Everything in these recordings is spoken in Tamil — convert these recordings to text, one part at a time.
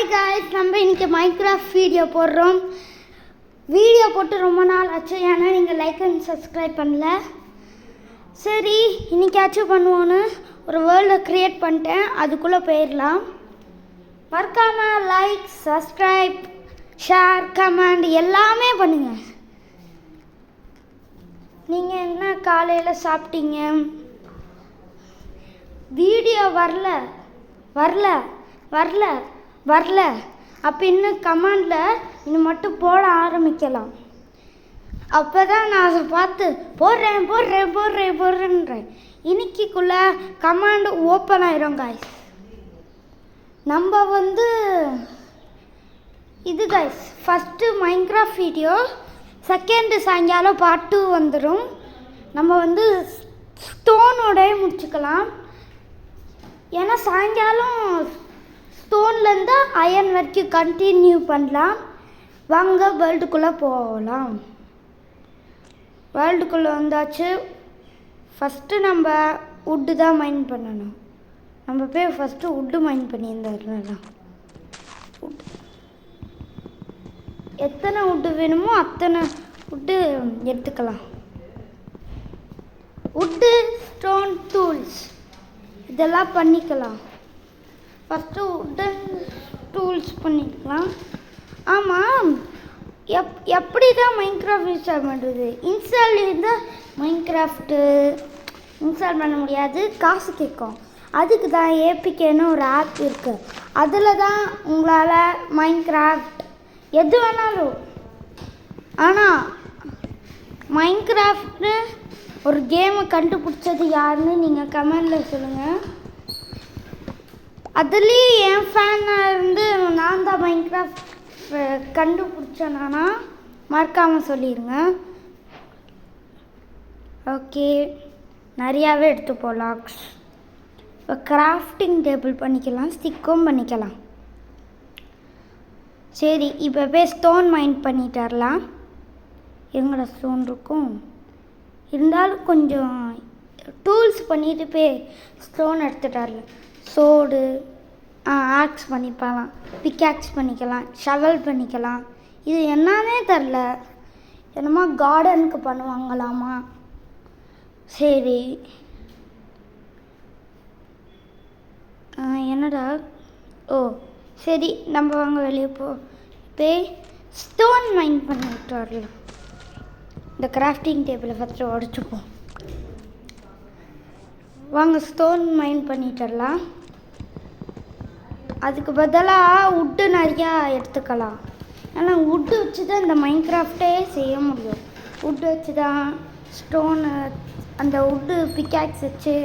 ஹாய் காய்ஸ், நம்ம இன்றைக்கி மைன்கிராஃப்ட் வீடியோ போடுறோம். வீடியோ போட்டு ரொம்ப நாள் ஆச்சு, ஏன்னா நீங்கள் லைக் அண்ட் சப்ஸ்கிரைப் பண்ணல. சரி, இன்றைக்காச்சும் பண்ணுவோன்னு ஒரு வேர்ல்டை க்ரியேட் பண்ணிட்டேன். அதுக்குள்ளே போயிடலாம். மறக்காமல் லைக், சப்ஸ்கிரைப், ஷேர், கமெண்ட் எல்லாமே பண்ணுங்கள். நீங்கள் என்ன காலையில் சாப்பிட்டீங்க? வீடியோ வரல அப்படின்னு கமெண்டில் இன்னும் மட்டும் போட ஆரம்பிக்கலாம். அப்போ தான் நான் அதை பார்த்து போடுறேன்றேன். இன்னைக்குள்ளே கமெண்ட் ஓப்பன் ஆயிரும் காய்ஸ். நம்ம இது guys first Minecraft video, second சாயங்காலம் பார்ட் 2 வந்துடும். நம்ம ஸ்டோனோடய முடிச்சுக்கலாம். ஏன்னா சாயங்காலம் ஸ்டோன்லேருந்து அயன் வரைக்கும் கண்டினியூ பண்ணலாம். வாங்க வேர்ல்டுக்குள்ளே போகலாம். வேர்ல்டுக்குள்ளே வந்தாச்சு. ஃபஸ்ட்டு நம்ம உட்டு தான் மைன் பண்ணணும். நம்ம போய் ஃபஸ்ட்டு உட்டு மைன் பண்ணியிருந்தோம். எத்தனை உட்டு வேணுமோ அத்தனை உட்டு எடுத்துக்கலாம். உட்டு, ஸ்டோன், டூல்ஸ் இதெல்லாம் பண்ணிக்கலாம். ஃபஸ்ட்டு உட்டன் டூல்ஸ் பண்ணிக்கலாம். ஆமாம், எப்படி தான் மைன்கிராஃப்ட் இன்ஸ்டால் பண்ணுறது? இன்ஸ்டால் இருந்தால் மைன்கிராஃப்ட்டு இன்ஸ்டால் பண்ண முடியாது, காசு கேட்கும். அதுக்கு தான் ஏபிகேன்னு ஒரு ஆப் இருக்குது. அதில் தான் உங்களால் மைன்கிராஃப்ட் எது வேணாலும். ஆனால் மைன்கிராஃப்ட்னு ஒரு கேமை கண்டுபிடிச்சது யாருன்னு நீங்கள் கமெண்டில் சொல்லுங்கள். அதுலேயும் என் ஃபேனாக இருந்து நான் தான் மைன்கிராஃப்ட் கண்டுபிடிச்சேனா மறக்காமல் சொல்லிடுங்க. ஓகே, நிறையாவே எடுத்துப்போம் லாக்ஸ். இப்போ கிராஃப்டிங் டேபிள் பண்ணிக்கலாம், ஸ்டிக்கும் பண்ணிக்கலாம். சரி, இப்போ போய் ஸ்டோன் மைண்ட் பண்ணிட்டு வரலாம். எங்கட ஸ்டோன் இருக்கும் இருந்தாலும் கொஞ்சம் டூல்ஸ் பண்ணிட்டு போய் ஸ்டோன் எடுத்துகிட்டு வரலாம். சோடு, ஆக்ஸ் பண்ணிக்கலாம், பிக்ஆக்ஸ் பண்ணிக்கலாம், ஷவல் பண்ணிக்கலாம். இது என்னன்னே தெரில, என்னமோ கார்டனுக்கு பண்ணுவாங்களாமா. சரி, என்னடா? ஓ சரி, நம்ம வாங்க வெளியே போய் ஸ்டோன் மைன் பண்ணிட்டு வரலாம். இந்த கிராஃப்டிங் டேபிளை ஃபஸ்ட்டு உடச்சிப்போம். வாங்க ஸ்டோன் மைன் பண்ணிட்டு வரலாம். அதுக்கு பதிலாக உட்டு நிறையா எடுத்துக்கலாம். ஏன்னா உட்டு வச்சு தான் இந்த மைன்கிராஃப்டே செய்ய முடியும். உட்டு வச்சு தான் ஸ்டோனு, அந்த உட்டு பிக்ஆக்ஸ் வச்சு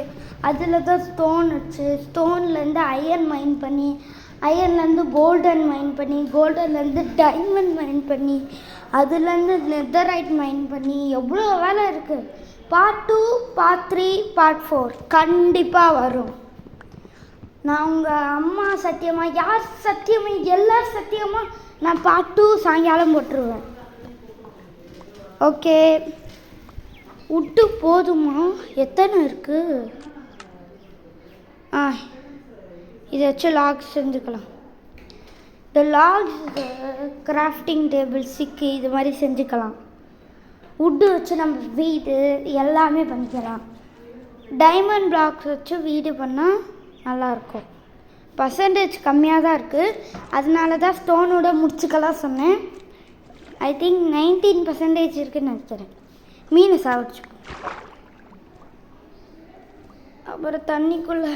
அதில் தான் ஸ்டோன் வச்சு, ஸ்டோன்லேருந்து அயன் மைன் பண்ணி, அயன்லேருந்து கோல்டன் மைன் பண்ணி, கோல்டன்லேருந்து டைமண்ட் மைன் பண்ணி, அதுலேருந்து நெதரைட் மைன் பண்ணி எவ்வளோ வேலை இருக்குது. பார்ட் 2, பார்ட் 3, பார்ட் 4 கண்டிப்பாக வரும். நான் உங்கள் அம்மா சத்தியமாக, யார் சத்தியமாக, எல்லார் சத்தியமாக நான் பார்ட் 2 சாயங்காலம் போட்டுருவேன். ஓகே, உட்டு போதுமா? எத்தனை இருக்குது? இதை வச்சு லாக்ஸ் செஞ்சுக்கலாம். இந்த லாக்ஸ் கிராஃப்டிங் டேபிள், சிக்கு இது மாதிரி செஞ்சுக்கலாம். உட்டு வச்சு நம்ம வீடு எல்லாமே பண்ணிக்கலாம். டைமண்ட் பிளாக்ஸ் வச்சு வீடு பண்ணால் நல்லாயிருக்கும். பர்சன்டேஜ் கம்மியாக தான் இருக்குது, அதனால தான் ஸ்டோனோட முடிச்சுக்கலாம் சொன்னேன். ஐ திங்க் 19% இருக்குதுன்னு நினைக்கிறேன். மீனை சாப்பிடுச்சு. அப்புறம் தண்ணிக்குள்ளே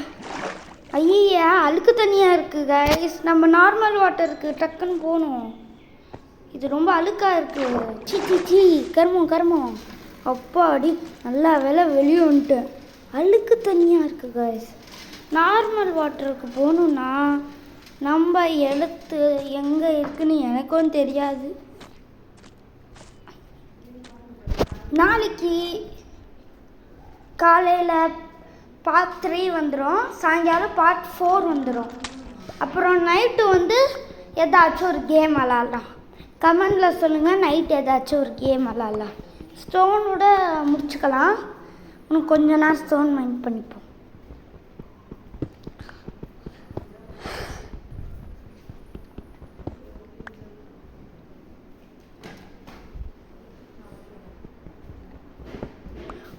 ஐயா அழுக்கு தண்ணியாக இருக்குது கைஸ். நம்ம நார்மல் வாட்டருக்கு டக்குன்னு போகணும். இது ரொம்ப அழுக்காக இருக்குது. சீ கருமம். அப்பாடி நல்லா வெளியே வந்துட்டேன். அழுக்கு தண்ணியாக இருக்குது கைஸ். நார்மல் வாட்டருக்கு போகணுன்னா நம்ம எழுத்து எங்கே இருக்குன்னு எனக்கும் தெரியாது. நாளைக்கு காலையில் பார்ட் 3 வந்துடும், சாயங்காலம் பார்ட் 4 வந்துடும். அப்புறம் நைட்டு ஏதாச்சும் ஒரு கேம் விளாட்லாம். கமெண்டில் சொல்லுங்கள், நைட் ஏதாச்சும் ஒரு கேம் விளாட்லாம். ஸ்டோனோட முடிச்சுக்கலாம். இன்னும் கொஞ்ச நேரம் ஸ்டோன் மைண்ட் பண்ணிப்போம்.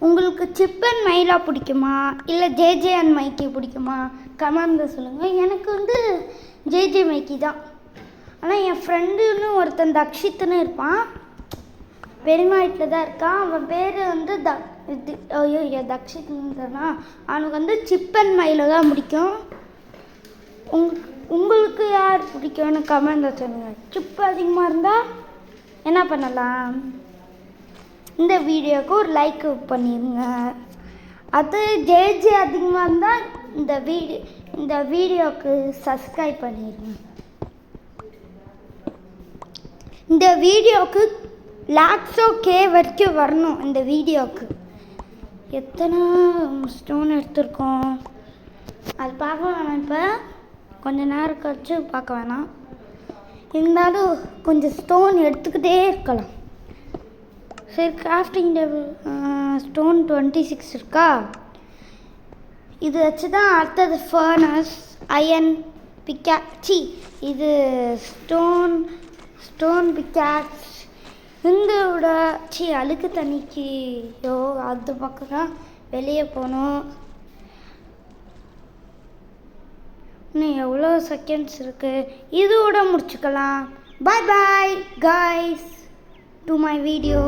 உங்களுக்கு சிப் அண்ட் மைலா பிடிக்குமா இல்லை ஜேஜே அண்ட் மைக்கி பிடிக்குமா கமெண்டில் சொல்லுங்கள். எனக்கு வந்து ஜேஜே மைக்கி தான். ஆனால் என் ஃப்ரெண்டுன்னு ஒருத்தன் தக்ஷித்துன்னு இருப்பான், பெரியம்மா வீட்டில் தான் இருக்கான். அவன் பேர் வந்து தக்ஷித்னா. அவனுக்கு வந்து சிப் அண்ட் மைலோ தான் பிடிக்கும். உங்களுக்கு யார் பிடிக்கும்னு கமெண்டில் சொல்லுங்கள். சிப் அதிகமாக இருந்தால் என்ன பண்ணலாம்? இந்த வீடியோவுக்கு ஒரு லைக் பண்ணிடுங்க. அது ஜேஜே அதிகமாக இருந்தால் இந்த வீடியோவுக்கு சப்ஸ்கிரைப் பண்ணிடுங்க. இந்த வீடியோவுக்கு லாக்ஸோ கே வரைக்கும் வரணும். இந்த வீடியோவுக்கு எத்தனை ஸ்டோன் எடுத்திருக்கோம் அது பார்க்க வேணாம். இப்போ கொஞ்சம் நேரம் கழிச்சு பார்க்க வேணாம். இருந்தாலும் கொஞ்சம் ஸ்டோன் எடுத்துக்கிட்டே இருக்கலாம். சரி, கிராஃப்டிங் டேபிள் ஸ்டோன் 26 இருக்கா? இது வச்சு தான் அடுத்தது ஃபர்னஸ், அயன் பிக்காச்சி, இது ஸ்டோன் பிக்காக்ஸ். இந்தோட அழுக்கு தண்ணிக்கு அது பக்கம் தான் வெளியே போகணும். இன்னும் எவ்வளோ செகண்ட்ஸ் இருக்குது, இதோட முடிச்சுக்கலாம். Bye bye guys to my video.